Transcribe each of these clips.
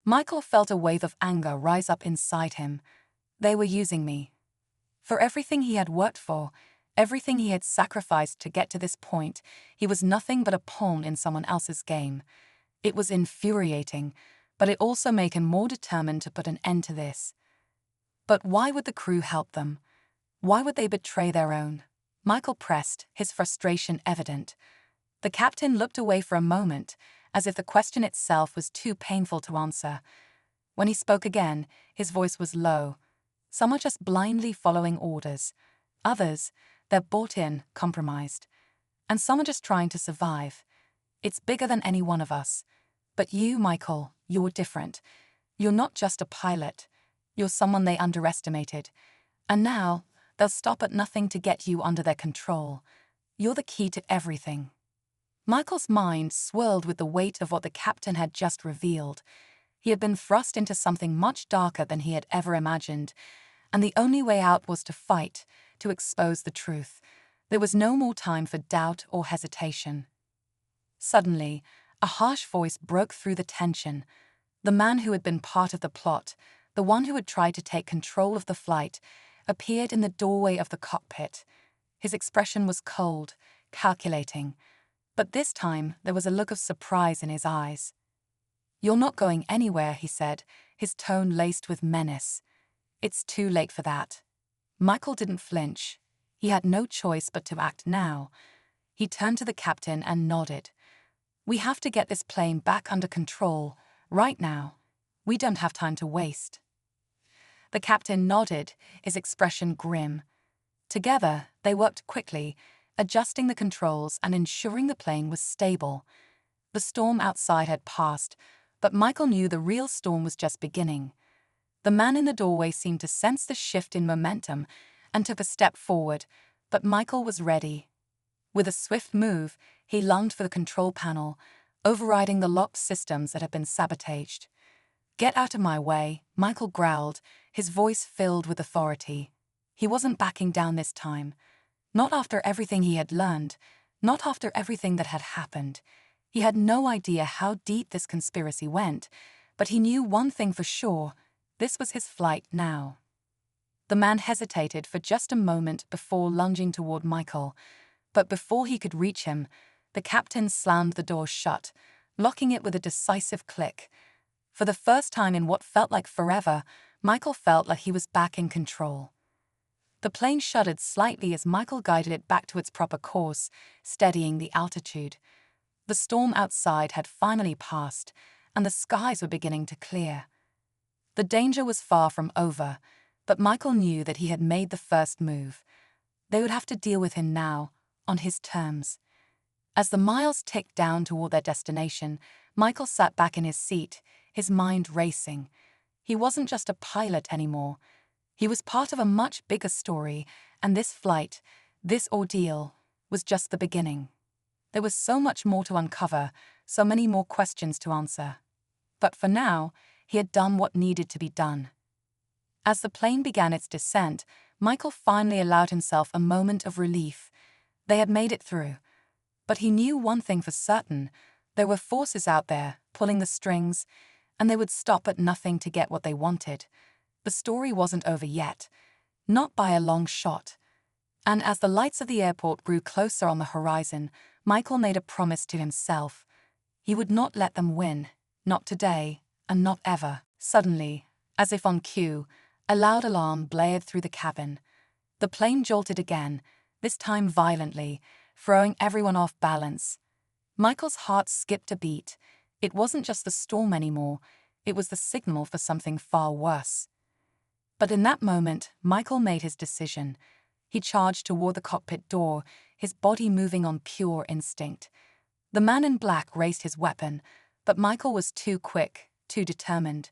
Michael felt a wave of anger rise up inside him. They were using me. For everything he had worked for, everything he had sacrificed to get to this point, he was nothing but a pawn in someone else's game. It was infuriating, but it also made him more determined to put an end to this. But why would the crew help them? Why would they betray their own? Michael pressed, his frustration evident. The captain looked away for a moment, as if the question itself was too painful to answer. When he spoke again, his voice was low. Some are just blindly following orders. Others, they're bought in, compromised. And some are just trying to survive. It's bigger than any one of us. But you, Michael, you're different. You're not just a pilot. You're someone they underestimated. And now, they'll stop at nothing to get you under their control. You're the key to everything. Michael's mind swirled with the weight of what the captain had just revealed. He had been thrust into something much darker than he had ever imagined, and the only way out was to fight, to expose the truth. There was no more time for doubt or hesitation. Suddenly, a harsh voice broke through the tension. The man who had been part of the plot, the one who had tried to take control of the flight, appeared in the doorway of the cockpit. His expression was cold, calculating, but this time there was a look of surprise in his eyes. "You're not going anywhere," he said, his tone laced with menace. "It's too late for that." Michael didn't flinch. He had no choice but to act now. He turned to the captain and nodded. "We have to get this plane back under control, right now. We don't have time to waste." The captain nodded, his expression grim. Together, they worked quickly, adjusting the controls and ensuring the plane was stable. The storm outside had passed, but Michael knew the real storm was just beginning. The man in the doorway seemed to sense the shift in momentum and took a step forward, but Michael was ready. With a swift move, he lunged for the control panel, overriding the locked systems that had been sabotaged. "Get out of my way," Michael growled, his voice filled with authority. He wasn't backing down this time. Not after everything he had learned, not after everything that had happened. He had no idea how deep this conspiracy went, but he knew one thing for sure: this was his flight now. The man hesitated for just a moment before lunging toward Michael, but before he could reach him, the captain slammed the door shut, locking it with a decisive click. For the first time in what felt like forever, Michael felt like he was back in control. The plane shuddered slightly as Michael guided it back to its proper course, steadying the altitude. The storm outside had finally passed, and the skies were beginning to clear. The danger was far from over, but Michael knew that he had made the first move. They would have to deal with him now, on his terms. As the miles ticked down toward their destination, Michael sat back in his seat, his mind racing. He wasn't just a pilot anymore. He was part of a much bigger story, and this flight, this ordeal, was just the beginning. There was so much more to uncover, so many more questions to answer. But for now, he had done what needed to be done. As the plane began its descent, Michael finally allowed himself a moment of relief. They had made it through. But he knew one thing for certain: there were forces out there, pulling the strings, and they would stop at nothing to get what they wanted. The story wasn't over yet. Not by a long shot. And as the lights of the airport grew closer on the horizon, Michael made a promise to himself. He would not let them win. Not today, and not ever. Suddenly, as if on cue, a loud alarm blared through the cabin. The plane jolted again, this time violently, throwing everyone off balance. Michael's heart skipped a beat. It wasn't just the storm anymore, it was the signal for something far worse. But in that moment, Michael made his decision. He charged toward the cockpit door, his body moving on pure instinct. The man in black raised his weapon, but Michael was too quick, too determined.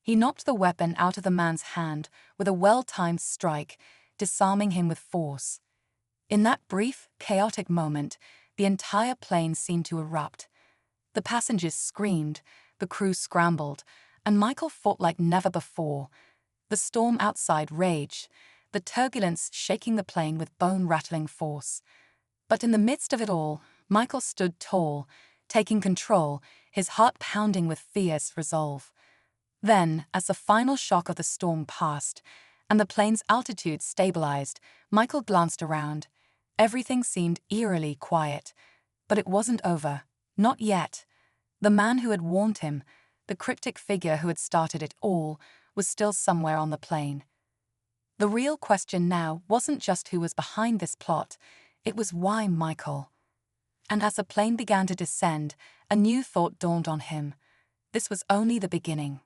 He knocked the weapon out of the man's hand with a well-timed strike, disarming him with force. In that brief, chaotic moment, the entire plane seemed to erupt. The passengers screamed, the crew scrambled, and Michael fought like never before. The storm outside raged, the turbulence shaking the plane with bone-rattling force. But in the midst of it all, Michael stood tall, taking control, his heart pounding with fierce resolve. Then, as the final shock of the storm passed, and the plane's altitude stabilized, Michael glanced around. Everything seemed eerily quiet. But it wasn't over. Not yet. The man who had warned him, the cryptic figure who had started it all, was still somewhere on the plane. The real question now wasn't just who was behind this plot, it was why Michael. And as the plane began to descend, a new thought dawned on him. This was only the beginning.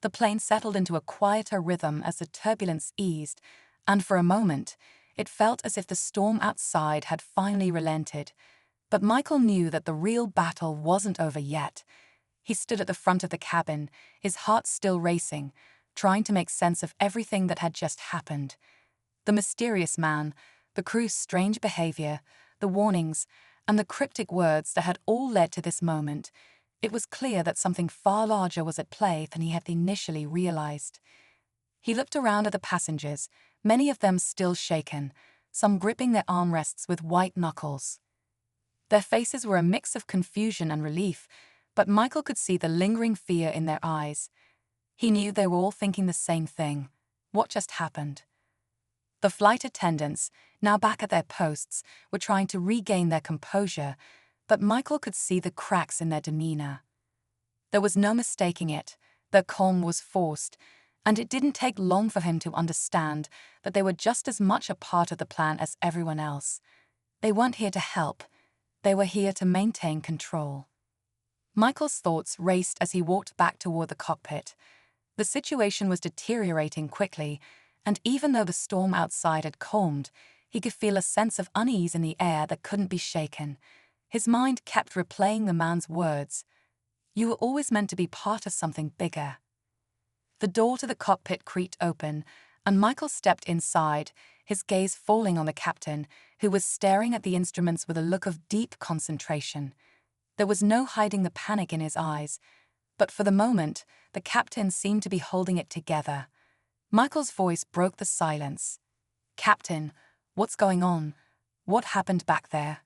The plane settled into a quieter rhythm as the turbulence eased, and for a moment, it felt as if the storm outside had finally relented. But Michael knew that the real battle wasn't over yet. He stood at the front of the cabin, his heart still racing, trying to make sense of everything that had just happened. The mysterious man, the crew's strange behavior, the warnings, and the cryptic words that had all led to this moment. It was clear that something far larger was at play than he had initially realized. He looked around at the passengers, many of them still shaken, some gripping their armrests with white knuckles. Their faces were a mix of confusion and relief, but Michael could see the lingering fear in their eyes. He knew they were all thinking the same thing. What just happened? The flight attendants, now back at their posts, were trying to regain their composure, but Michael could see the cracks in their demeanor. There was no mistaking it. Their calm was forced, and it didn't take long for him to understand that they were just as much a part of the plan as everyone else. They weren't here to help. They were here to maintain control. Michael's thoughts raced as he walked back toward the cockpit. The situation was deteriorating quickly, and even though the storm outside had calmed, he could feel a sense of unease in the air that couldn't be shaken. His mind kept replaying the man's words. You were always meant to be part of something bigger. The door to the cockpit creaked open, and Michael stepped inside, his gaze falling on the captain, who was staring at the instruments with a look of deep concentration. There was no hiding the panic in his eyes, but for the moment, the captain seemed to be holding it together. Michael's voice broke the silence. "Captain, what's going on? What happened back there?"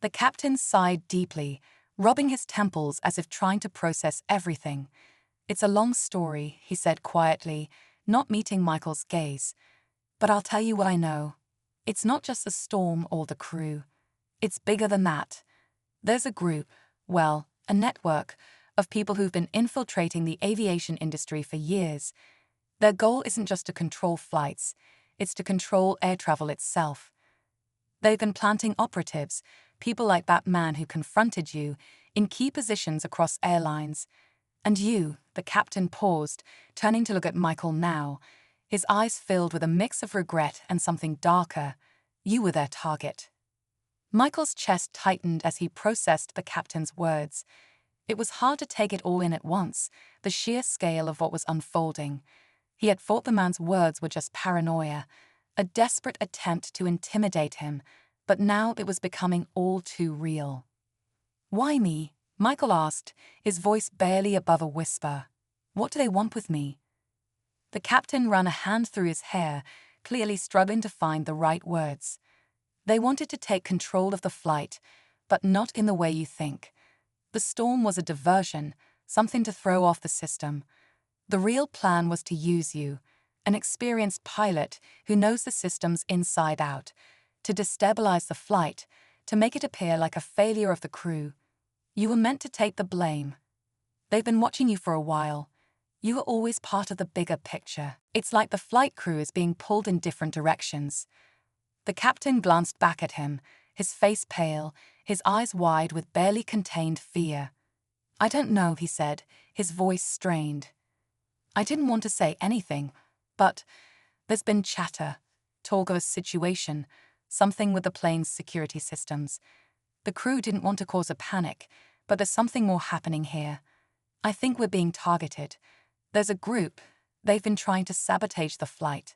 The captain sighed deeply, rubbing his temples as if trying to process everything. "It's a long story," he said quietly, not meeting Michael's gaze. "But I'll tell you what I know. It's not just the storm or the crew. It's bigger than that. There's a group, well, a network, of people who've been infiltrating the aviation industry for years. Their goal isn't just to control flights, it's to control air travel itself. They've been planting operatives, people like that man who confronted you, in key positions across airlines. And you," the captain paused, turning to look at Michael now, his eyes filled with a mix of regret and something darker. "You were their target." Michael's chest tightened as he processed the captain's words. It was hard to take it all in at once, the sheer scale of what was unfolding. He had thought the man's words were just paranoia, a desperate attempt to intimidate him, but now it was becoming all too real. "Why me?" Michael asked, his voice barely above a whisper. "What do they want with me?" The captain ran a hand through his hair, clearly struggling to find the right words. "They wanted to take control of the flight, but not in the way you think. The storm was a diversion, something to throw off the system. The real plan was to use you, an experienced pilot who knows the systems inside out, to destabilize the flight, to make it appear like a failure of the crew. You were meant to take the blame. They've been watching you for a while. You were always part of the bigger picture. It's like the flight crew is being pulled in different directions." The captain glanced back at him, his face pale, his eyes wide with barely contained fear. "I don't know," he said, his voice strained. "I didn't want to say anything, but there's been chatter, talk of a situation, something with the plane's security systems. The crew didn't want to cause a panic, but there's something more happening here. I think we're being targeted. There's a group. They've been trying to sabotage the flight."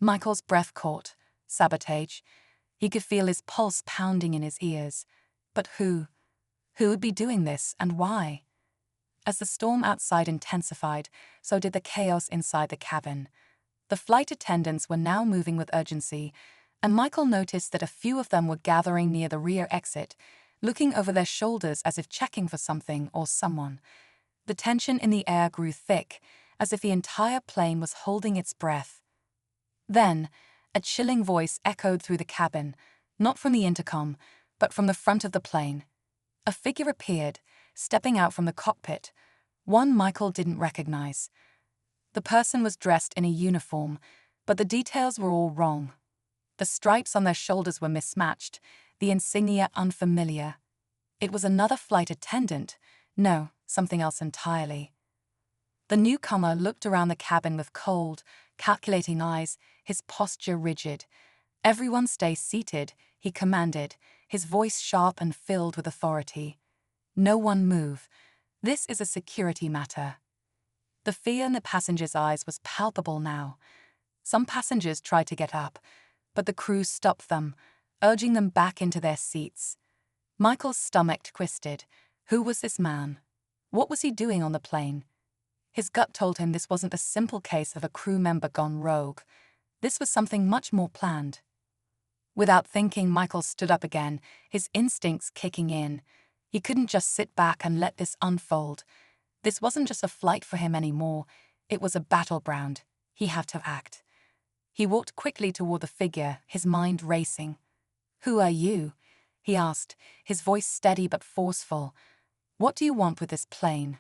Michael's breath caught. Sabotage. He could feel his pulse pounding in his ears. But who? Who would be doing this, and why? As the storm outside intensified, so did the chaos inside the cabin. The flight attendants were now moving with urgency, and Michael noticed that a few of them were gathering near the rear exit, looking over their shoulders as if checking for something or someone. The tension in the air grew thick, as if the entire plane was holding its breath. Then, a chilling voice echoed through the cabin, not from the intercom, but from the front of the plane. A figure appeared, stepping out from the cockpit, one Michael didn't recognize. The person was dressed in a uniform, but the details were all wrong. The stripes on their shoulders were mismatched, the insignia unfamiliar. It was another flight attendant. No, something else entirely. The newcomer looked around the cabin with cold, calculating eyes, his posture rigid. "Everyone stay seated," he commanded, his voice sharp and filled with authority. "No one move. This is a security matter." The fear in the passengers' eyes was palpable now. Some passengers tried to get up, but the crew stopped them, urging them back into their seats. Michael's stomach twisted. Who was this man? What was he doing on the plane? His gut told him this wasn't a simple case of a crew member gone rogue. This was something much more planned. Without thinking, Michael stood up again, his instincts kicking in. He couldn't just sit back and let this unfold. This wasn't just a flight for him anymore. It was a battleground. He had to act. He walked quickly toward the figure, his mind racing. "Who are you?" he asked, his voice steady but forceful. "What do you want with this plane?"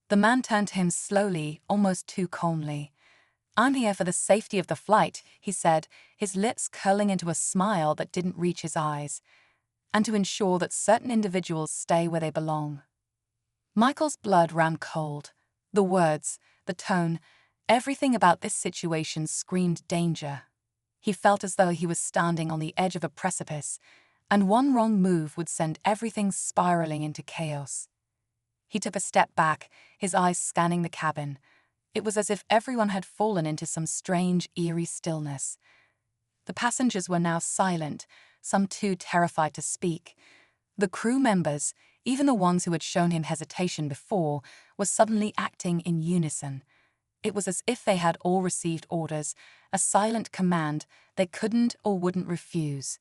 The man turned to him slowly, almost too calmly. "I'm here for the safety of the flight," he said, his lips curling into a smile that didn't reach his eyes, "and to ensure that certain individuals stay where they belong." Michael's blood ran cold. The words, the tone, everything about this situation screamed danger. He felt as though he was standing on the edge of a precipice, and one wrong move would send everything spiraling into chaos. He took a step back, his eyes scanning the cabin. It was as if everyone had fallen into some strange, eerie stillness. The passengers were now silent, some too terrified to speak. The crew members, even the ones who had shown him hesitation before, were suddenly acting in unison. It was as if they had all received orders, a silent command they couldn't or wouldn't refuse.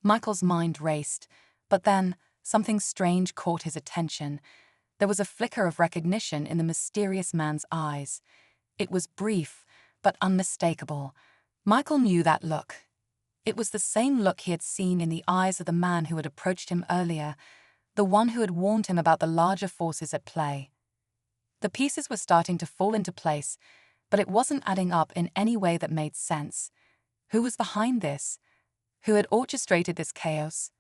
Michael's mind raced, but then something strange caught his attention. There was a flicker of recognition in the mysterious man's eyes. It was brief, but unmistakable. Michael knew that look. It was the same look he had seen in the eyes of the man who had approached him earlier, the one who had warned him about the larger forces at play. The pieces were starting to fall into place, but it wasn't adding up in any way that made sense. Who was behind this? Who had orchestrated this chaos?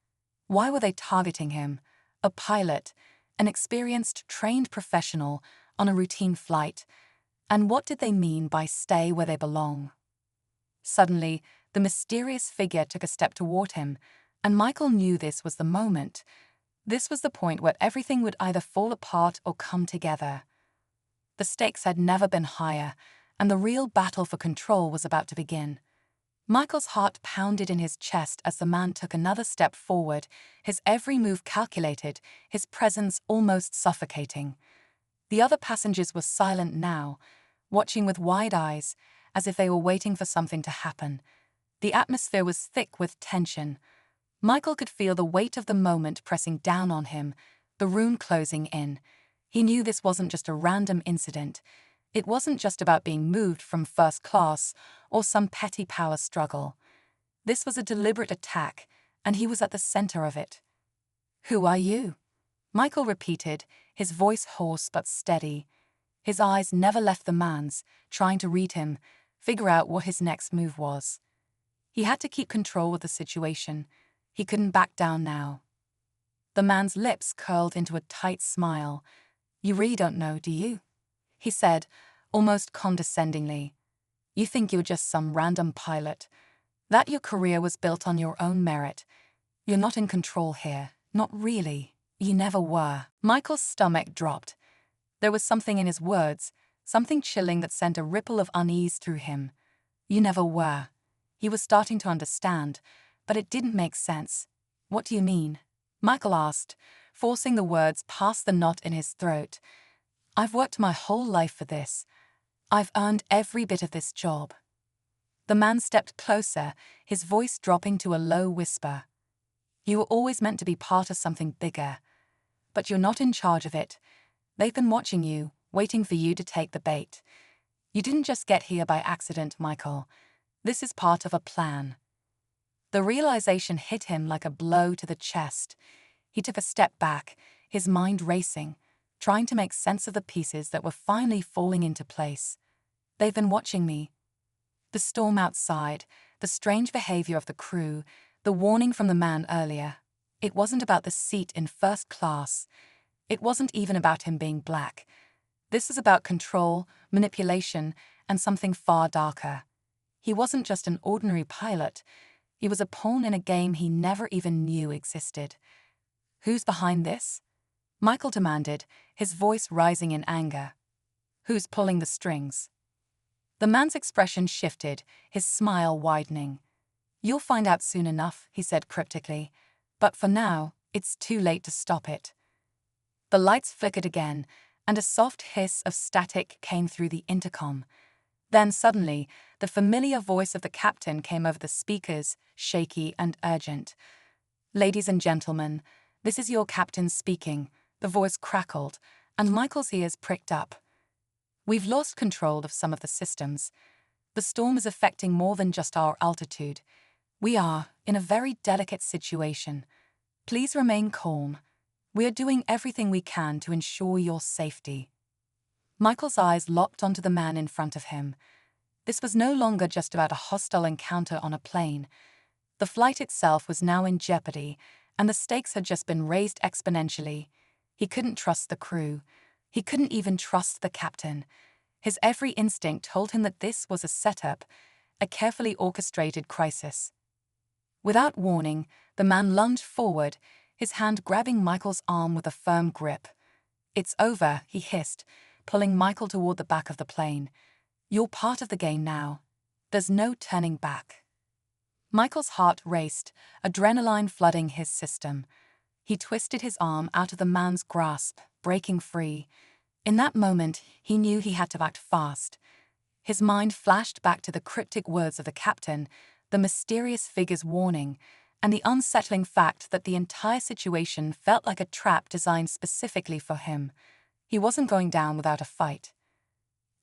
Why were they targeting him? A pilot, an experienced, trained professional on a routine flight. And what did they mean by stay where they belong? Suddenly, the mysterious figure took a step toward him, and Michael knew this was the moment. This was the point where everything would either fall apart or come together. The stakes had never been higher, and the real battle for control was about to begin. Michael's heart pounded in his chest as the man took another step forward, his every move calculated, his presence almost suffocating. The other passengers were silent now, watching with wide eyes, as if they were waiting for something to happen. The atmosphere was thick with tension. Michael could feel the weight of the moment pressing down on him, the room closing in. He knew this wasn't just a random incident. It wasn't just about being moved from first class or some petty power struggle. This was a deliberate attack, and he was at the center of it. "Who are you?" Michael repeated, his voice hoarse but steady. His eyes never left the man's, trying to read him, figure out what his next move was. He had to keep control of the situation. He couldn't back down now. The man's lips curled into a tight smile. "You really don't know, do you?" he said, almost condescendingly. "You think you're just some random pilot, that your career was built on your own merit. You're not in control here, not really. You never were." Michael's stomach dropped. There was something in his words, something chilling that sent a ripple of unease through him. "You never were." He was starting to understand, but it didn't make sense. "What do you mean?" Michael asked, forcing the words past the knot in his throat. "I've worked my whole life for this. I've earned every bit of this job." The man stepped closer, his voice dropping to a low whisper. "You were always meant to be part of something bigger. But you're not in charge of it. They've been watching you, waiting for you to take the bait. You didn't just get here by accident, Michael. This is part of a plan. The realization hit him like a blow to the chest. He took a step back, his mind racing, trying to make sense of the pieces that were finally falling into place. They've been watching me. The storm outside, the strange behavior of the crew, the warning from the man earlier. It wasn't about the seat in first class. It wasn't even about him being black. This was about control, manipulation, and something far darker. He wasn't just an ordinary pilot. He was a pawn in a game he never even knew existed. Who's behind this? Michael demanded, his voice rising in anger. Who's pulling the strings? The man's expression shifted, his smile widening. You'll find out soon enough, he said cryptically. But for now, it's too late to stop it. The lights flickered again, and a soft hiss of static came through the intercom. Then suddenly, the familiar voice of the captain came over the speakers, shaky and urgent. Ladies and gentlemen, this is your captain speaking. The voice crackled, and Michael's ears pricked up. We've lost control of some of the systems. The storm is affecting more than just our altitude. We are in a very delicate situation. Please remain calm. We are doing everything we can to ensure your safety. Michael's eyes locked onto the man in front of him. This was no longer just about a hostile encounter on a plane. The flight itself was now in jeopardy, and the stakes had just been raised exponentially. He couldn't trust the crew. He couldn't even trust the captain. His every instinct told him that this was a setup, a carefully orchestrated crisis. Without warning, the man lunged forward, his hand grabbing Michael's arm with a firm grip. It's over, he hissed, pulling Michael toward the back of the plane. You're part of the game now. There's no turning back. Michael's heart raced, adrenaline flooding his system. He twisted his arm out of the man's grasp, breaking free. In that moment, he knew he had to act fast. His mind flashed back to the cryptic words of the captain, the mysterious figure's warning, and the unsettling fact that the entire situation felt like a trap designed specifically for him. He wasn't going down without a fight.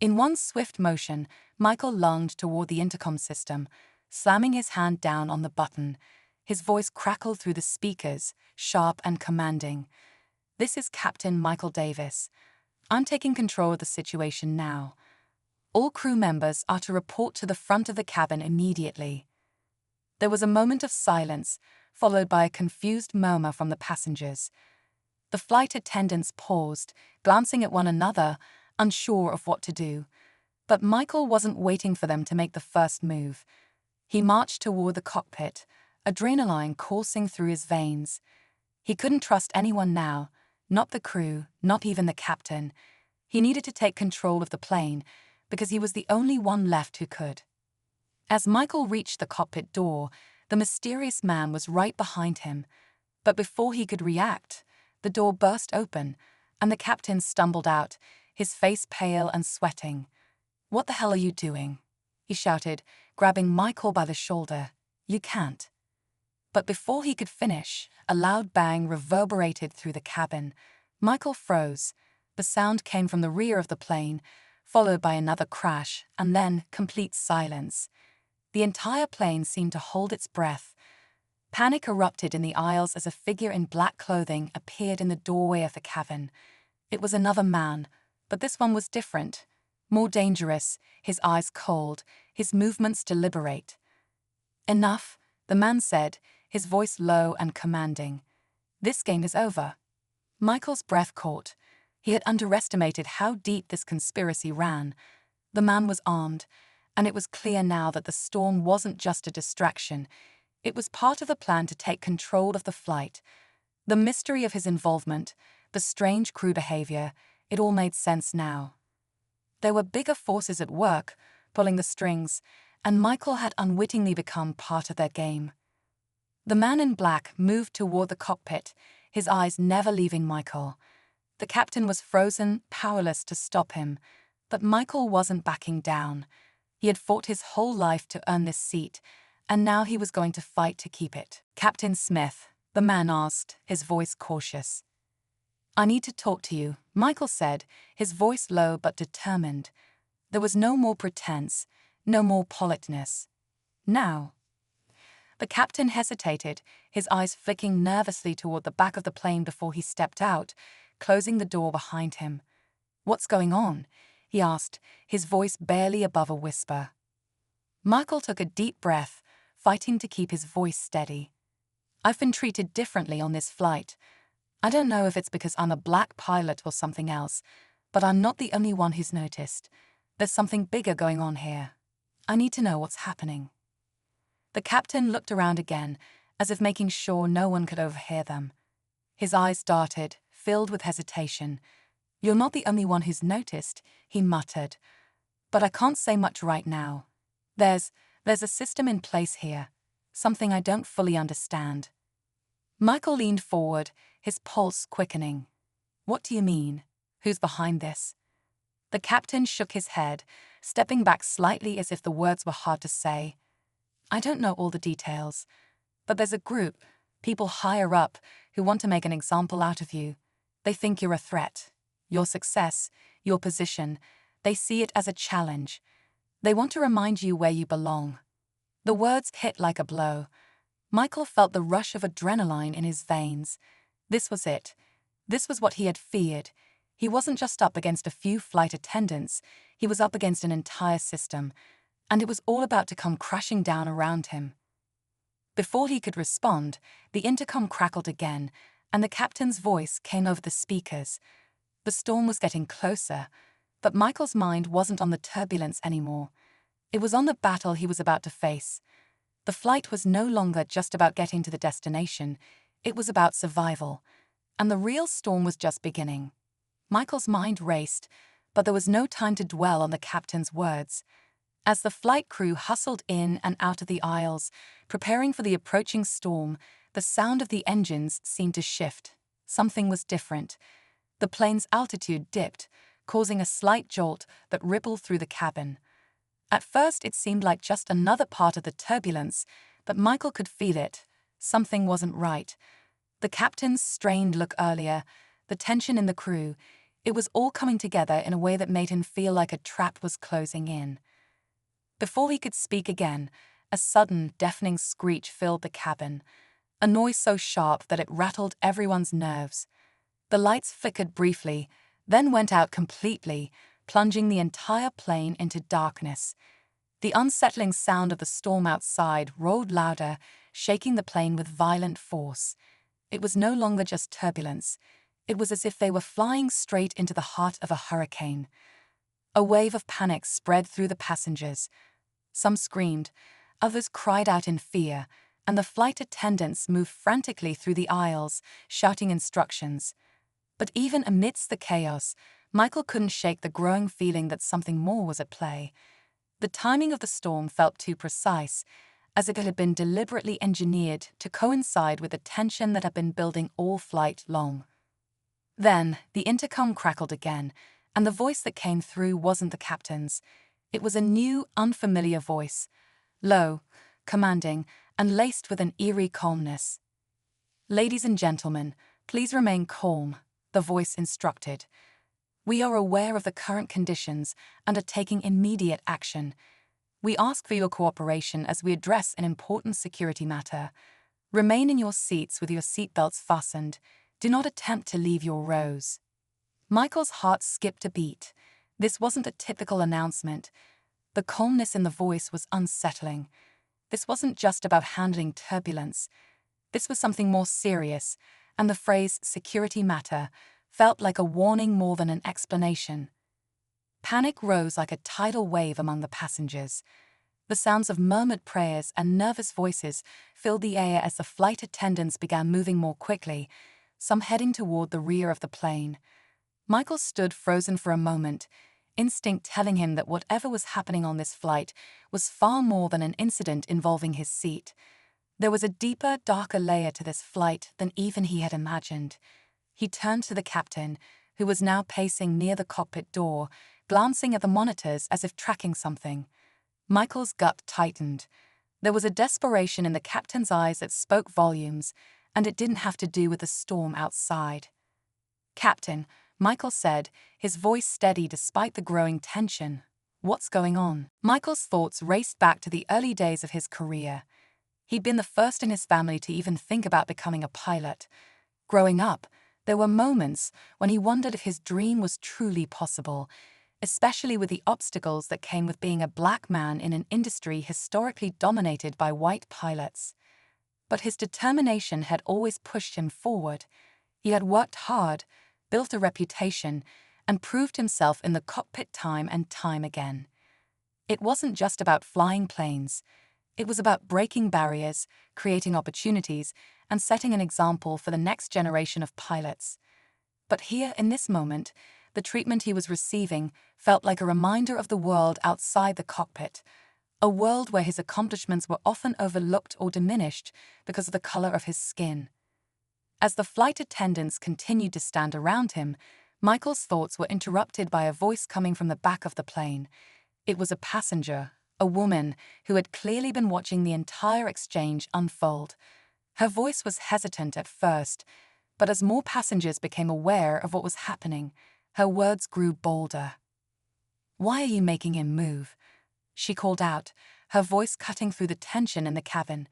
In one swift motion, Michael lunged toward the intercom system, slamming his hand down on the button. His voice crackled through the speakers, sharp and commanding. This is Captain Michael Davis. I'm taking control of the situation now. All crew members are to report to the front of the cabin immediately. There was a moment of silence, followed by a confused murmur from the passengers. The flight attendants paused, glancing at one another, unsure of what to do. But Michael wasn't waiting for them to make the first move. He marched toward the cockpit, adrenaline coursing through his veins. He couldn't trust anyone now, not the crew, not even the captain. He needed to take control of the plane, because he was the only one left who could. As Michael reached the cockpit door, the mysterious man was right behind him. But before he could react, the door burst open, and the captain stumbled out, his face pale and sweating. "What the hell are you doing?" he shouted, grabbing Michael by the shoulder. "You can't." But before he could finish, a loud bang reverberated through the cabin. Michael froze. The sound came from the rear of the plane, followed by another crash, and then complete silence. The entire plane seemed to hold its breath. Panic erupted in the aisles as a figure in black clothing appeared in the doorway of the cabin. It was another man, but this one was different, more dangerous, his eyes cold, his movements deliberate. "Enough," the man said, his voice low and commanding. "This game is over." Michael's breath caught. He had underestimated how deep this conspiracy ran. The man was armed, and it was clear now that the storm wasn't just a distraction. It was part of the plan to take control of the flight. The mystery of his involvement, the strange crew behavior, it all made sense now. There were bigger forces at work, pulling the strings, and Michael had unwittingly become part of their game. The man in black moved toward the cockpit, his eyes never leaving Michael. The captain was frozen, powerless to stop him, but Michael wasn't backing down. He had fought his whole life to earn this seat, and now he was going to fight to keep it. "Captain Smith," the man asked, his voice cautious. "I need to talk to you," Michael said, his voice low but determined. There was no more pretense, no more politeness. "Now." The captain hesitated, his eyes flicking nervously toward the back of the plane before he stepped out, closing the door behind him. "What's going on?" he asked, his voice barely above a whisper. Michael took a deep breath, fighting to keep his voice steady. "I've been treated differently on this flight. I don't know if it's because I'm a black pilot or something else, but I'm not the only one who's noticed. There's something bigger going on here. I need to know what's happening." The captain looked around again, as if making sure no one could overhear them. His eyes darted, filled with hesitation. "You're not the only one who's noticed," he muttered. "But I can't say much right now. There's a system in place here, something I don't fully understand." Michael leaned forward, his pulse quickening. "What do you mean? Who's behind this?" The captain shook his head, stepping back slightly as if the words were hard to say. "I don't know all the details, but there's a group, people higher up, who want to make an example out of you. They think you're a threat. Your success, your position, they see it as a challenge. They want to remind you where you belong." The words hit like a blow. Michael felt the rush of adrenaline in his veins. This was it. This was what he had feared. He wasn't just up against a few flight attendants, he was up against an entire system, and it was all about to come crashing down around him. Before he could respond, the intercom crackled again, and the captain's voice came over the speakers. The storm was getting closer, but Michael's mind wasn't on the turbulence anymore. It was on the battle he was about to face. The flight was no longer just about getting to the destination, it was about survival. And the real storm was just beginning. Michael's mind raced, but there was no time to dwell on the captain's words. As the flight crew hustled in and out of the aisles, preparing for the approaching storm, the sound of the engines seemed to shift. Something was different. The plane's altitude dipped, causing a slight jolt that rippled through the cabin. At first it seemed like just another part of the turbulence, but Michael could feel it. Something wasn't right. The captain's strained look earlier, the tension in the crew, it was all coming together in a way that made him feel like a trap was closing in. Before he could speak again, a sudden, deafening screech filled the cabin, a noise so sharp that it rattled everyone's nerves. The lights flickered briefly, then went out completely, plunging the entire plane into darkness. The unsettling sound of the storm outside rolled louder, shaking the plane with violent force. It was no longer just turbulence. It was as if they were flying straight into the heart of a hurricane. A wave of panic spread through the passengers. Some screamed, others cried out in fear, and the flight attendants moved frantically through the aisles, shouting instructions. But even amidst the chaos, Michael couldn't shake the growing feeling that something more was at play. The timing of the storm felt too precise, as if it had been deliberately engineered to coincide with the tension that had been building all flight long. Then, the intercom crackled again, and the voice that came through wasn't the captain's. It was a new, unfamiliar voice, low, commanding, and laced with an eerie calmness. "Ladies and gentlemen, please remain calm," the voice instructed. "We are aware of the current conditions and are taking immediate action. We ask for your cooperation as we address an important security matter. Remain in your seats with your seatbelts fastened. Do not attempt to leave your rows." Michael's heart skipped a beat. This wasn't a typical announcement. The calmness in the voice was unsettling. This wasn't just about handling turbulence. This was something more serious, and the phrase "security matter" felt like a warning more than an explanation. Panic rose like a tidal wave among the passengers. The sounds of murmured prayers and nervous voices filled the air as the flight attendants began moving more quickly, some heading toward the rear of the plane. Michael stood frozen for a moment, instinct telling him that whatever was happening on this flight was far more than an incident involving his seat. There was a deeper, darker layer to this flight than even he had imagined. He turned to the captain, who was now pacing near the cockpit door, glancing at the monitors as if tracking something. Michael's gut tightened. There was a desperation in the captain's eyes that spoke volumes, and it didn't have to do with the storm outside. "Captain," Michael said, his voice steady despite the growing tension. "What's going on?" Michael's thoughts raced back to the early days of his career. He'd been the first in his family to even think about becoming a pilot. Growing up, there were moments when he wondered if his dream was truly possible, especially with the obstacles that came with being a black man in an industry historically dominated by white pilots. But his determination had always pushed him forward. He had worked hard, built a reputation, and proved himself in the cockpit time and time again. It wasn't just about flying planes. It was about breaking barriers, creating opportunities, and setting an example for the next generation of pilots. But here, in this moment, the treatment he was receiving felt like a reminder of the world outside the cockpit, a world where his accomplishments were often overlooked or diminished because of the color of his skin. As the flight attendants continued to stand around him, Michael's thoughts were interrupted by a voice coming from the back of the plane. It was a passenger, a woman who had clearly been watching the entire exchange unfold. Her voice was hesitant at first, but as more passengers became aware of what was happening, her words grew bolder. "Why are you making him move?" she called out, her voice cutting through the tension in the cabin.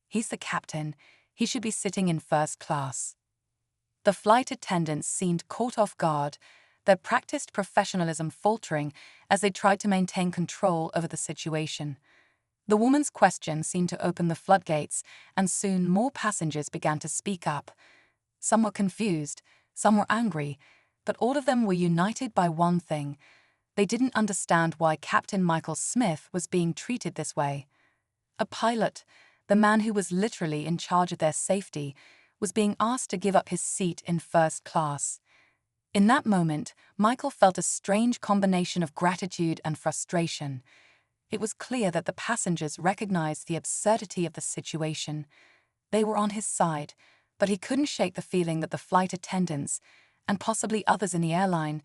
"He's the captain. He should be sitting in first class." The flight attendants seemed caught off guard, their practiced professionalism faltering as they tried to maintain control over the situation. The woman's question seemed to open the floodgates, and soon more passengers began to speak up. Some were confused, some were angry, but all of them were united by one thing. They didn't understand why Captain Michael Smith was being treated this way. A pilot, the man who was literally in charge of their safety, was being asked to give up his seat in first class. In that moment, Michael felt a strange combination of gratitude and frustration. It was clear that the passengers recognized the absurdity of the situation. They were on his side, but he couldn't shake the feeling that the flight attendants, and possibly others in the airline,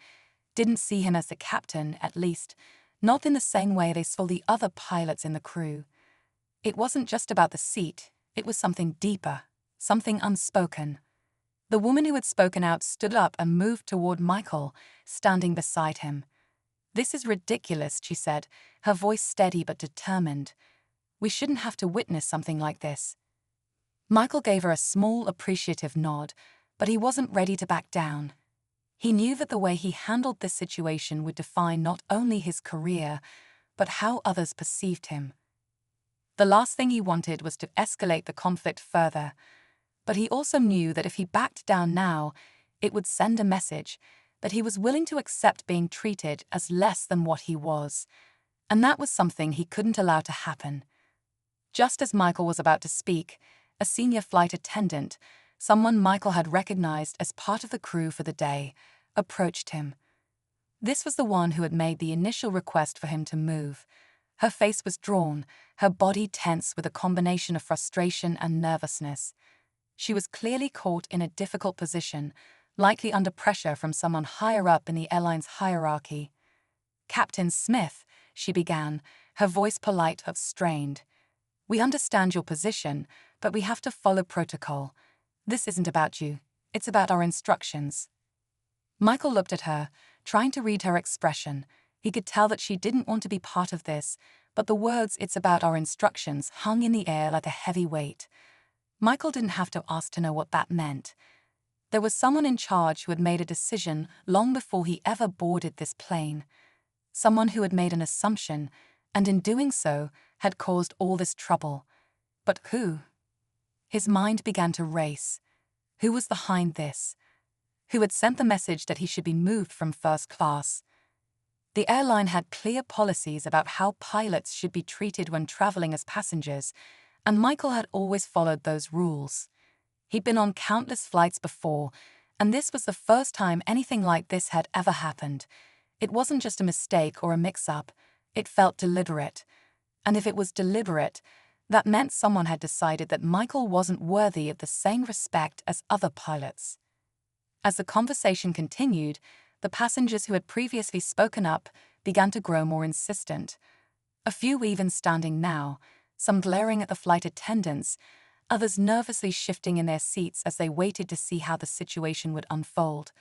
didn't see him as the captain, at least, not in the same way they saw the other pilots in the crew. It wasn't just about the seat, it was something deeper, something unspoken. The woman who had spoken out stood up and moved toward Michael, standing beside him. "This is ridiculous," she said, her voice steady but determined. "We shouldn't have to witness something like this." Michael gave her a small, appreciative nod, but he wasn't ready to back down. He knew that the way he handled this situation would define not only his career, but how others perceived him. The last thing he wanted was to escalate the conflict further, but he also knew that if he backed down now, it would send a message that he was willing to accept being treated as less than what he was, and that was something he couldn't allow to happen. Just as Michael was about to speak, a senior flight attendant, someone Michael had recognized as part of the crew for the day, approached him. This was the one who had made the initial request for him to move. Her face was drawn, her body tense with a combination of frustration and nervousness. She was clearly caught in a difficult position, likely under pressure from someone higher up in the airline's hierarchy. "Captain Smith," she began, her voice polite but strained. "We understand your position, but we have to follow protocol. This isn't about you, it's about our instructions." Michael looked at her, trying to read her expression. He could tell that she didn't want to be part of this, but the words "it's about our instructions" hung in the air like a heavy weight. Michael didn't have to ask to know what that meant. There was someone in charge who had made a decision long before he ever boarded this plane. Someone who had made an assumption, and in doing so, had caused all this trouble. But who? His mind began to race. Who was behind this? Who had sent the message that he should be moved from first class? The airline had clear policies about how pilots should be treated when traveling as passengers, and Michael had always followed those rules. He'd been on countless flights before, and this was the first time anything like this had ever happened. It wasn't just a mistake or a mix-up, it felt deliberate. And if it was deliberate, that meant someone had decided that Michael wasn't worthy of the same respect as other pilots. As the conversation continued, the passengers who had previously spoken up began to grow more insistent. A few were even standing now, some glaring at the flight attendants, others nervously shifting in their seats as they waited to see how the situation would unfold.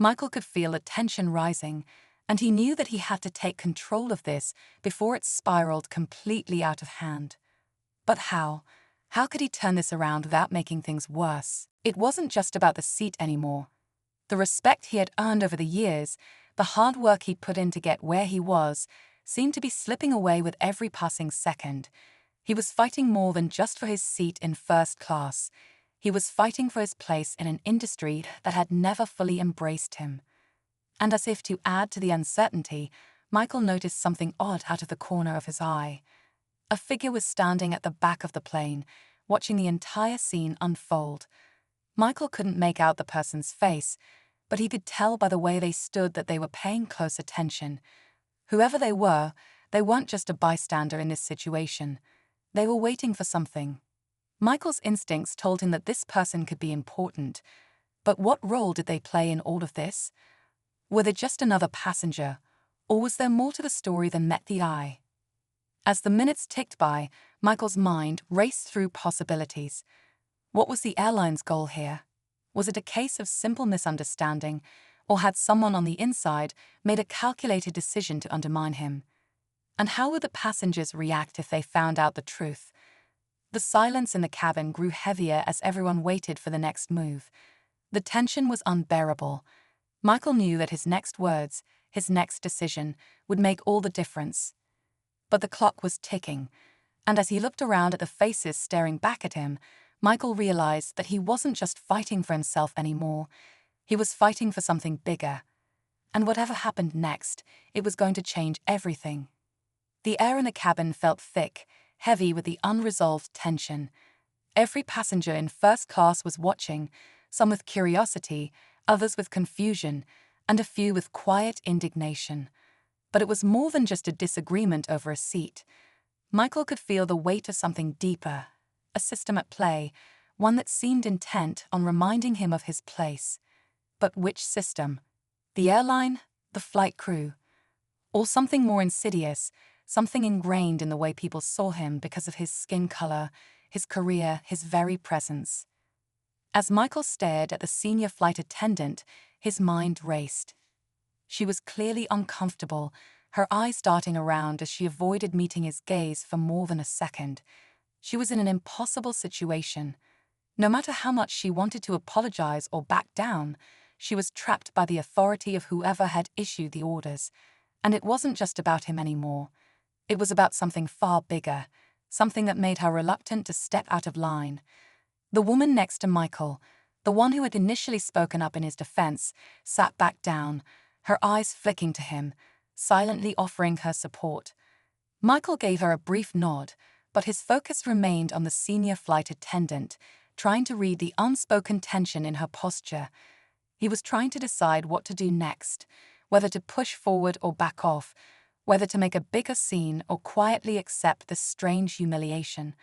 Michael could feel the tension rising, and he knew that he had to take control of this before it spiraled completely out of hand. But how? How could he turn this around without making things worse? It wasn't just about the seat anymore. The respect he had earned over the years, the hard work he'd put in to get where he was, seemed to be slipping away with every passing second. He was fighting more than just for his seat in first class. He was fighting for his place in an industry that had never fully embraced him. And as if to add to the uncertainty, Michael noticed something odd out of the corner of his eye. A figure was standing at the back of the plane, watching the entire scene unfold. Michael couldn't make out the person's face, but he could tell by the way they stood that they were paying close attention. Whoever they weren't just a bystander in this situation. They were waiting for something. Michael's instincts told him that this person could be important. But what role did they play in all of this? Were they just another passenger, or was there more to the story than met the eye? As the minutes ticked by, Michael's mind raced through possibilities. What was the airline's goal here? Was it a case of simple misunderstanding, or had someone on the inside made a calculated decision to undermine him? And how would the passengers react if they found out the truth? The silence in the cabin grew heavier as everyone waited for the next move. The tension was unbearable. Michael knew that his next words, his next decision, would make all the difference. But the clock was ticking, and as he looked around at the faces staring back at him, Michael realized that he wasn't just fighting for himself anymore. He was fighting for something bigger. And whatever happened next, it was going to change everything. The air in the cabin felt thick, heavy with the unresolved tension. Every passenger in first class was watching, some with curiosity, others with confusion, and a few with quiet indignation. But it was more than just a disagreement over a seat. Michael could feel the weight of something deeper, a system at play, one that seemed intent on reminding him of his place. But which system? The airline? The flight crew? Or something more insidious, something ingrained in the way people saw him because of his skin color, his career, his very presence? As Michael stared at the senior flight attendant, his mind raced. She was clearly uncomfortable, her eyes darting around as she avoided meeting his gaze for more than a second. She was in an impossible situation. No matter how much she wanted to apologize or back down, she was trapped by the authority of whoever had issued the orders. And it wasn't just about him anymore. It was about something far bigger, something that made her reluctant to step out of line. The woman next to Michael, the one who had initially spoken up in his defense, sat back down, her eyes flicking to him, silently offering her support. Michael gave her a brief nod, but his focus remained on the senior flight attendant, trying to read the unspoken tension in her posture. He was trying to decide what to do next, whether to push forward or back off, whether to make a bigger scene or quietly accept this strange humiliation.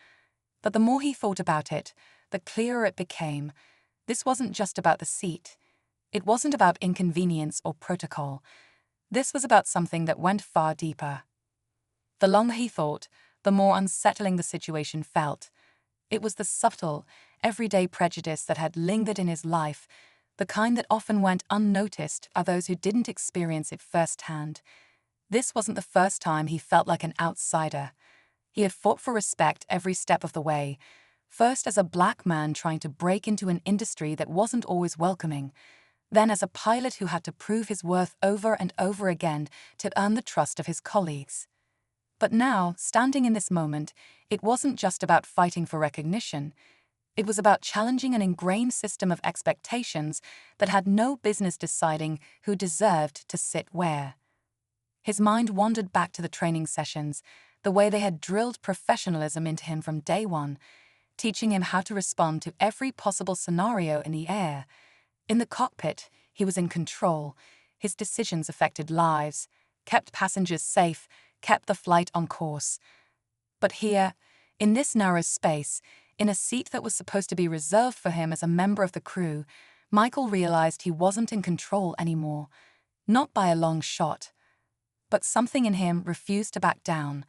But the more he thought about it, the clearer it became. This wasn't just about the seat. It wasn't about inconvenience or protocol. This was about something that went far deeper. The longer he thought, the more unsettling the situation felt. It was the subtle, everyday prejudice that had lingered in his life, the kind that often went unnoticed by those who didn't experience it firsthand. This wasn't the first time he felt like an outsider. He had fought for respect every step of the way, first as a black man trying to break into an industry that wasn't always welcoming, then as a pilot who had to prove his worth over and over again to earn the trust of his colleagues. But now, standing in this moment, it wasn't just about fighting for recognition. It was about challenging an ingrained system of expectations that had no business deciding who deserved to sit where. His mind wandered back to the training sessions, the way they had drilled professionalism into him from day one, teaching him how to respond to every possible scenario in the air. In the cockpit, he was in control. His decisions affected lives, kept passengers safe, kept the flight on course. But here, in this narrow space, in a seat that was supposed to be reserved for him as a member of the crew, Michael realized he wasn't in control anymore. Not by a long shot. But something in him refused to back down.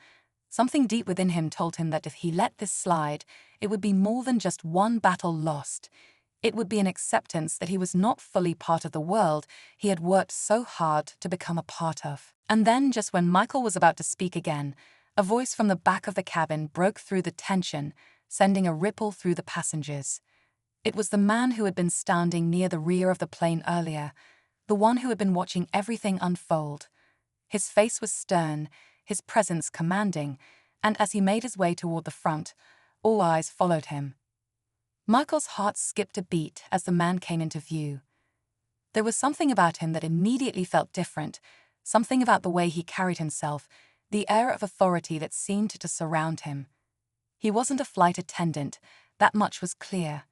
Something deep within him told him that if he let this slide, it would be more than just one battle lost. It would be an acceptance that he was not fully part of the world he had worked so hard to become a part of. And then, just when Michael was about to speak again, a voice from the back of the cabin broke through the tension, sending a ripple through the passengers. It was the man who had been standing near the rear of the plane earlier, the one who had been watching everything unfold. His face was stern, his presence commanding, and as he made his way toward the front, all eyes followed him. Michael's heart skipped a beat as the man came into view. There was something about him that immediately felt different, something about the way he carried himself, the air of authority that seemed to surround him. He wasn't a flight attendant, that much was clear.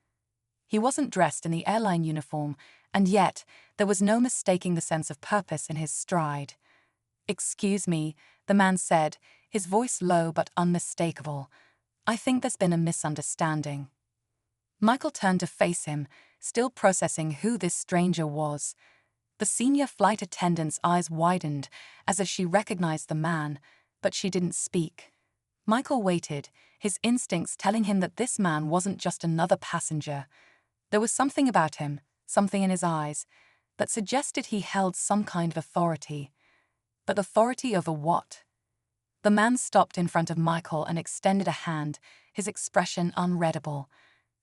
He wasn't dressed in the airline uniform, and yet there was no mistaking the sense of purpose in his stride. "Excuse me," the man said, his voice low but unmistakable. "I think there's been a misunderstanding." Michael turned to face him, still processing who this stranger was. The senior flight attendant's eyes widened as if she recognized the man, but she didn't speak. Michael waited, his instincts telling him that this man wasn't just another passenger. There was something about him, something in his eyes, that suggested he held some kind of authority. But authority over what? The man stopped in front of Michael and extended a hand, his expression unreadable.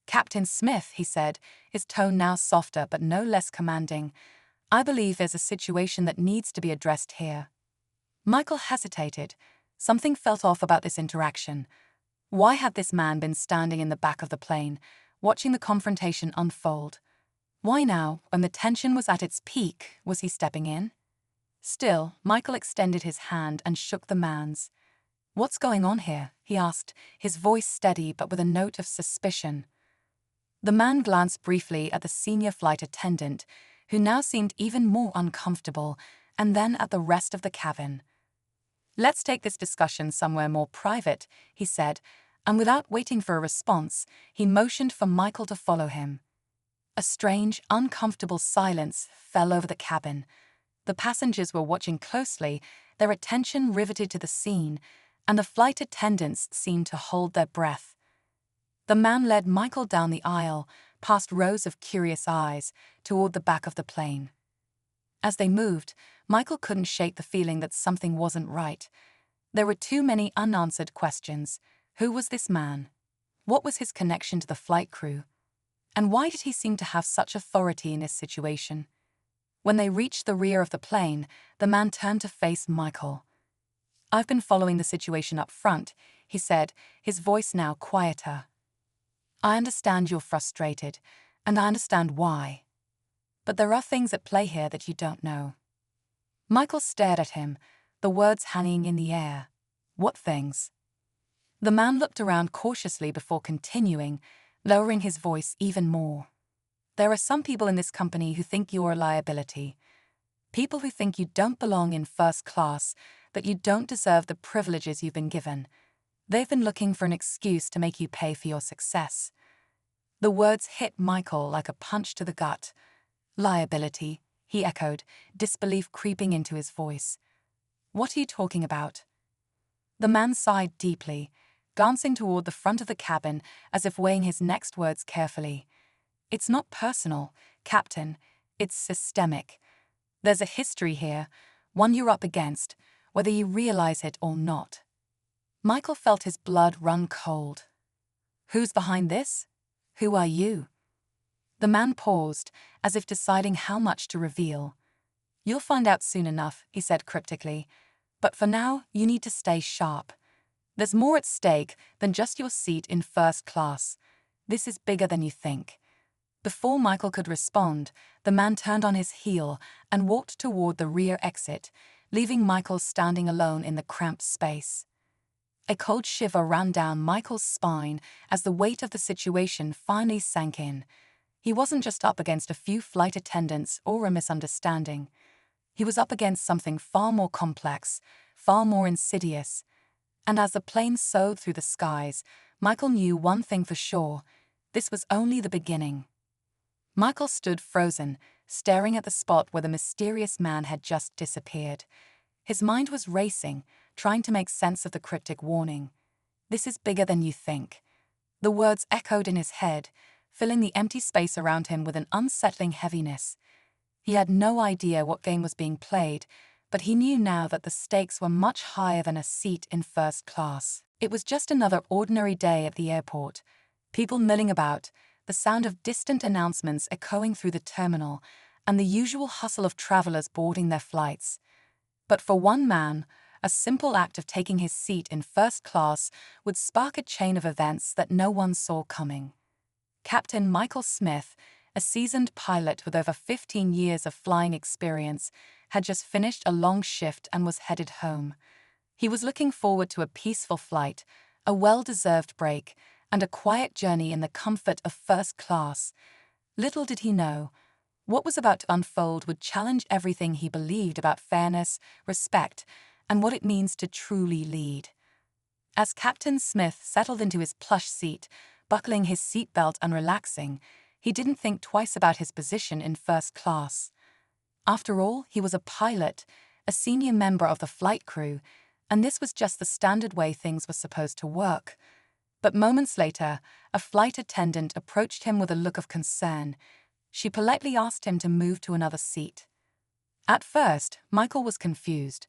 "Captain Smith," he said, his tone now softer but no less commanding, "I believe there's a situation that needs to be addressed here." Michael hesitated. Something felt off about this interaction. Why had this man been standing in the back of the plane, watching the confrontation unfold? Why now, when the tension was at its peak, was he stepping in? Still, Michael extended his hand and shook the man's. "What's going on here?" he asked, his voice steady but with a note of suspicion. The man glanced briefly at the senior flight attendant, who now seemed even more uncomfortable, and then at the rest of the cabin. "Let's take this discussion somewhere more private," he said, and without waiting for a response, he motioned for Michael to follow him. A strange, uncomfortable silence fell over the cabin. The passengers were watching closely, their attention riveted to the scene, and the flight attendants seemed to hold their breath. The man led Michael down the aisle, past rows of curious eyes, toward the back of the plane. As they moved, Michael couldn't shake the feeling that something wasn't right. There were too many unanswered questions. Who was this man? What was his connection to the flight crew? And why did he seem to have such authority in this situation? When they reached the rear of the plane, the man turned to face Michael. "I've been following the situation up front," he said, his voice now quieter. "I understand you're frustrated, and I understand why. But there are things at play here that you don't know." Michael stared at him, the words hanging in the air. "What things?" The man looked around cautiously before continuing, lowering his voice even more. "There are some people in this company who think you're a liability. People who think you don't belong in first class, that you don't deserve the privileges you've been given. They've been looking for an excuse to make you pay for your success." The words hit Michael like a punch to the gut. "Liability," he echoed, disbelief creeping into his voice. "What are you talking about?" The man sighed deeply, glancing toward the front of the cabin as if weighing his next words carefully. "It's not personal, Captain. It's systemic. There's a history here, one you're up against, whether you realize it or not." Michael felt his blood run cold. "Who's behind this? Who are you?" The man paused, as if deciding how much to reveal. "You'll find out soon enough," he said cryptically. "But for now, you need to stay sharp. There's more at stake than just your seat in first class. This is bigger than you think." Before Michael could respond, the man turned on his heel and walked toward the rear exit, leaving Michael standing alone in the cramped space. A cold shiver ran down Michael's spine as the weight of the situation finally sank in. He wasn't just up against a few flight attendants or a misunderstanding. He was up against something far more complex, far more insidious. And as the plane soared through the skies, Michael knew one thing for sure: this was only the beginning. Michael stood frozen, staring at the spot where the mysterious man had just disappeared. His mind was racing, trying to make sense of the cryptic warning. "This is bigger than you think." The words echoed in his head, filling the empty space around him with an unsettling heaviness. He had no idea what game was being played, but he knew now that the stakes were much higher than a seat in first class. It was just another ordinary day at the airport. People milling about, the sound of distant announcements echoing through the terminal, and the usual hustle of travelers boarding their flights. But for one man, a simple act of taking his seat in first class would spark a chain of events that no one saw coming. Captain Michael Smith, a seasoned pilot with over 15 years of flying experience, had just finished a long shift and was headed home. He was looking forward to a peaceful flight, a well-deserved break, and a quiet journey in the comfort of first class. Little did he know, what was about to unfold would challenge everything he believed about fairness, respect, and what it means to truly lead. As Captain Smith settled into his plush seat, buckling his seatbelt and relaxing, he didn't think twice about his position in first class. After all, he was a pilot, a senior member of the flight crew, and this was just the standard way things were supposed to work. But moments later, a flight attendant approached him with a look of concern. She politely asked him to move to another seat. At first, Michael was confused.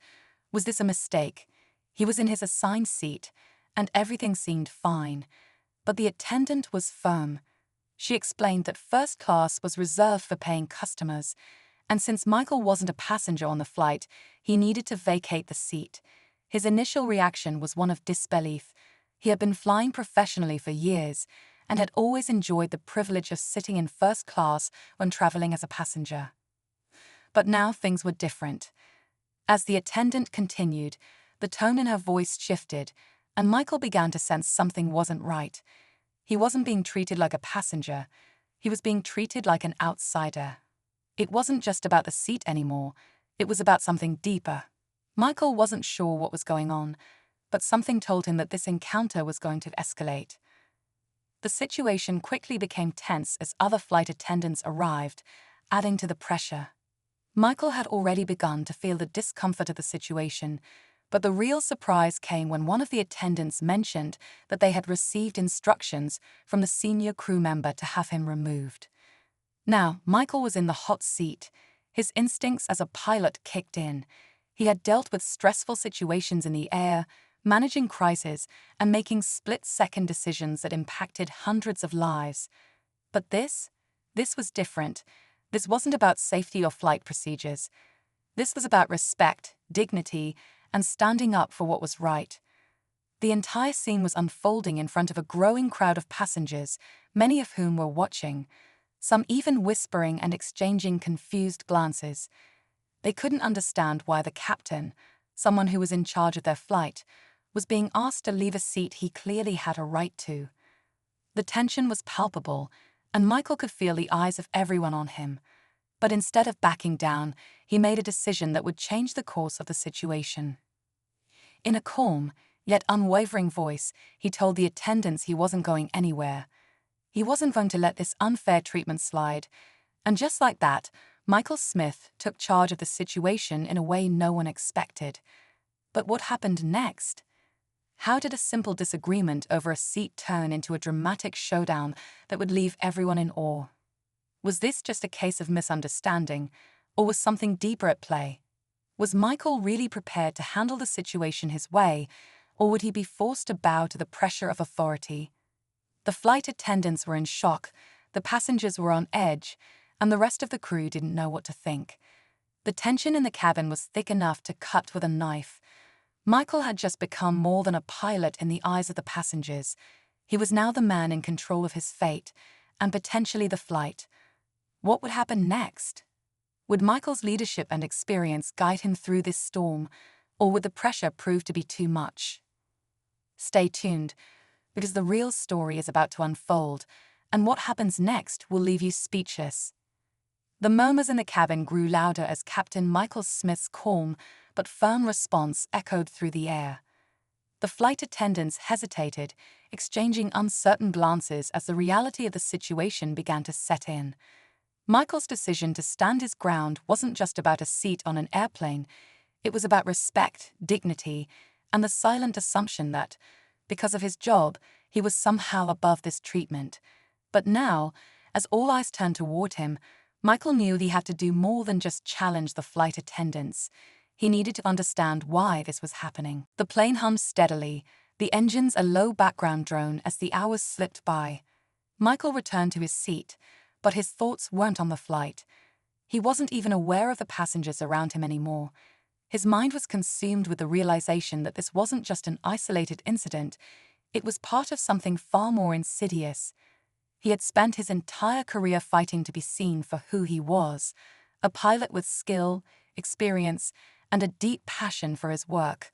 Was this a mistake? He was in his assigned seat, and everything seemed fine. But the attendant was firm. She explained that first class was reserved for paying customers, and since Michael wasn't a passenger on the flight, he needed to vacate the seat. His initial reaction was one of disbelief. He had been flying professionally for years and had always enjoyed the privilege of sitting in first class when traveling as a passenger. But now things were different. As the attendant continued, the tone in her voice shifted, and Michael began to sense something wasn't right. He wasn't being treated like a passenger. He was being treated like an outsider. It wasn't just about the seat anymore. It was about something deeper. Michael wasn't sure what was going on, but something told him that this encounter was going to escalate. The situation quickly became tense as other flight attendants arrived, adding to the pressure. Michael had already begun to feel the discomfort of the situation, but the real surprise came when one of the attendants mentioned that they had received instructions from the senior crew member to have him removed. Now, Michael was in the hot seat. His instincts as a pilot kicked in. He had dealt with stressful situations in the air, managing crises, and making split-second decisions that impacted hundreds of lives. But this was different. This wasn't about safety or flight procedures. This was about respect, dignity, and standing up for what was right. The entire scene was unfolding in front of a growing crowd of passengers, many of whom were watching, some even whispering and exchanging confused glances. They couldn't understand why the captain, someone who was in charge of their flight, was being asked to leave a seat he clearly had a right to. The tension was palpable, and Michael could feel the eyes of everyone on him. But instead of backing down, he made a decision that would change the course of the situation. In a calm, yet unwavering voice, he told the attendants he wasn't going anywhere. He wasn't going to let this unfair treatment slide. And just like that, Michael Smith took charge of the situation in a way no one expected. But what happened next? How did a simple disagreement over a seat turn into a dramatic showdown that would leave everyone in awe? Was this just a case of misunderstanding, or was something deeper at play? Was Michael really prepared to handle the situation his way, or would he be forced to bow to the pressure of authority? The flight attendants were in shock, the passengers were on edge, and the rest of the crew didn't know what to think. The tension in the cabin was thick enough to cut with a knife. Michael had just become more than a pilot in the eyes of the passengers. He was now the man in control of his fate, and potentially the flight. What would happen next? Would Michael's leadership and experience guide him through this storm, or would the pressure prove to be too much? Stay tuned, because the real story is about to unfold, and what happens next will leave you speechless. The murmurs in the cabin grew louder as Captain Michael Smith's calm but firm response echoed through the air. The flight attendants hesitated, exchanging uncertain glances as the reality of the situation began to set in. Michael's decision to stand his ground wasn't just about a seat on an airplane. It was about respect, dignity, and the silent assumption that, because of his job, he was somehow above this treatment. But now, as all eyes turned toward him, Michael knew he had to do more than just challenge the flight attendants. He needed to understand why this was happening. The plane hummed steadily, the engines a low background drone as the hours slipped by. Michael returned to his seat, but his thoughts weren't on the flight. He wasn't even aware of the passengers around him anymore. His mind was consumed with the realization that this wasn't just an isolated incident, it was part of something far more insidious. He had spent his entire career fighting to be seen for who he was, a pilot with skill, experience, and a deep passion for his work.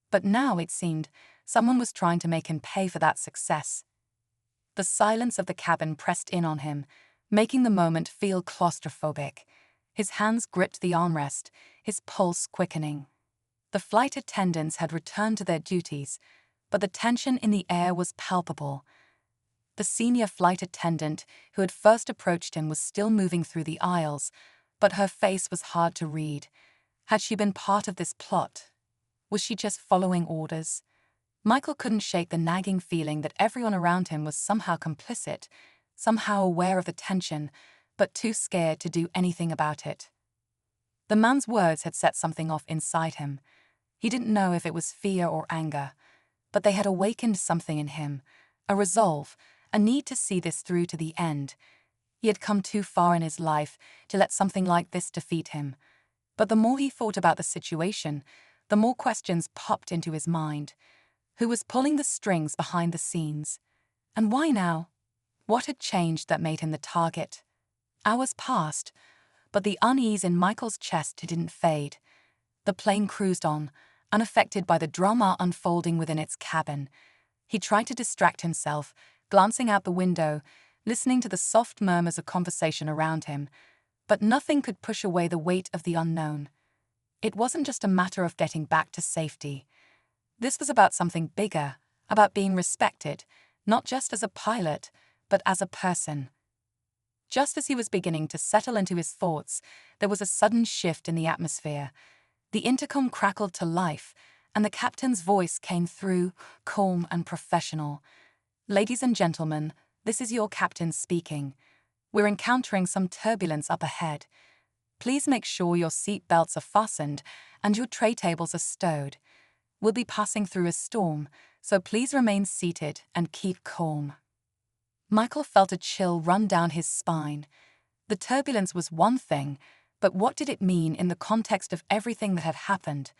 But now, it seemed, someone was trying to make him pay for that success. The silence of the cabin pressed in on him, making the moment feel claustrophobic. His hands gripped the armrest, his pulse quickening. The flight attendants had returned to their duties, but the tension in the air was palpable. The senior flight attendant who had first approached him was still moving through the aisles, but her face was hard to read. Had she been part of this plot? Was she just following orders? Michael couldn't shake the nagging feeling that everyone around him was somehow complicit, somehow aware of the tension, but too scared to do anything about it. The man's words had set something off inside him. He didn't know if it was fear or anger, but they had awakened something in him, a resolve, a need to see this through to the end. He had come too far in his life to let something like this defeat him. But the more he thought about the situation, the more questions popped into his mind. Who was pulling the strings behind the scenes? And why now? What had changed that made him the target? Hours passed, but the unease in Michael's chest didn't fade. The plane cruised on, unaffected by the drama unfolding within its cabin. He tried to distract himself, glancing out the window, listening to the soft murmurs of conversation around him, but nothing could push away the weight of the unknown. It wasn't just a matter of getting back to safety. This was about something bigger, about being respected, not just as a pilot, but as a person. Just as he was beginning to settle into his thoughts, there was a sudden shift in the atmosphere. The intercom crackled to life, and the captain's voice came through, calm and professional. "Ladies and gentlemen, this is your captain speaking. We're encountering some turbulence up ahead. Please make sure your seat belts are fastened and your tray tables are stowed. We'll be passing through a storm, so please remain seated and keep calm." Michael felt a chill run down his spine. The turbulence was one thing, but what did it mean in the context of everything that had happened?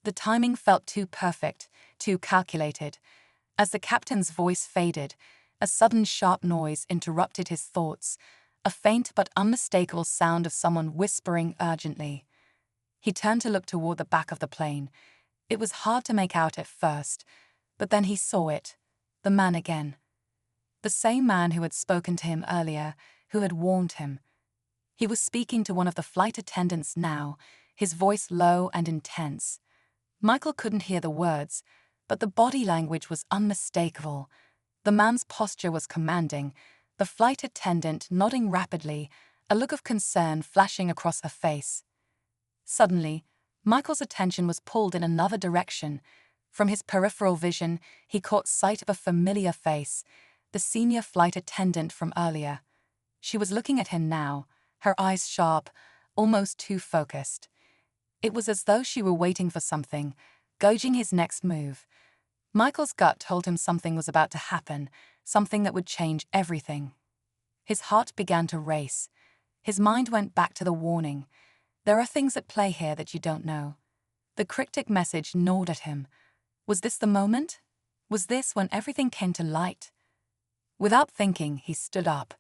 The timing felt too perfect, too calculated. As the captain's voice faded, a sudden sharp noise interrupted his thoughts, a faint but unmistakable sound of someone whispering urgently. He turned to look toward the back of the plane. It was hard to make out at first, but then he saw it, the man again. The same man who had spoken to him earlier, who had warned him. He was speaking to one of the flight attendants now, his voice low and intense. Michael couldn't hear the words, but the body language was unmistakable. The man's posture was commanding, the flight attendant nodding rapidly, a look of concern flashing across her face. Suddenly, Michael's attention was pulled in another direction. From his peripheral vision, he caught sight of a familiar face, the senior flight attendant from earlier. She was looking at him now, her eyes sharp, almost too focused. It was as though she were waiting for something, gauging his next move. Michael's gut told him something was about to happen, something that would change everything. His heart began to race. His mind went back to the warning. There are things at play here that you don't know. The cryptic message gnawed at him. Was this the moment? Was this when everything came to light? Without thinking, he stood up.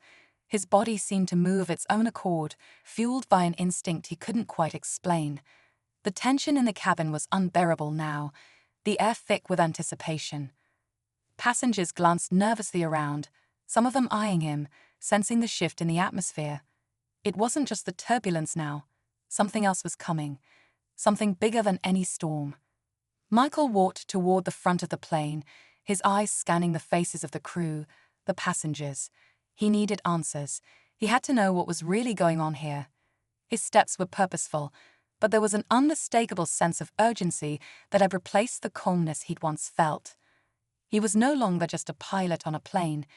His body seemed to move of its own accord, fueled by an instinct he couldn't quite explain. The tension in the cabin was unbearable now, the air thick with anticipation. Passengers glanced nervously around, some of them eyeing him, sensing the shift in the atmosphere. It wasn't just the turbulence now. Something else was coming, something bigger than any storm. Michael walked toward the front of the plane, his eyes scanning the faces of the crew, the passengers. He needed answers. He had to know what was really going on here. His steps were purposeful, but there was an unmistakable sense of urgency that had replaced the calmness he'd once felt. He was no longer just a pilot on a plane.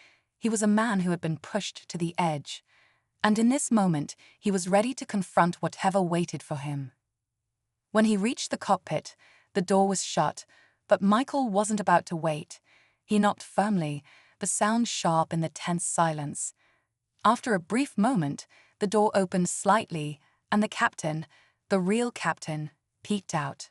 He was a man who had been pushed to the edge, and in this moment he was ready to confront whatever waited for him. When he reached the cockpit, the door was shut, but Michael wasn't about to wait. He knocked firmly, the sound sharp in the tense silence. After a brief moment, the door opened slightly, and the captain, the real captain, peeked out.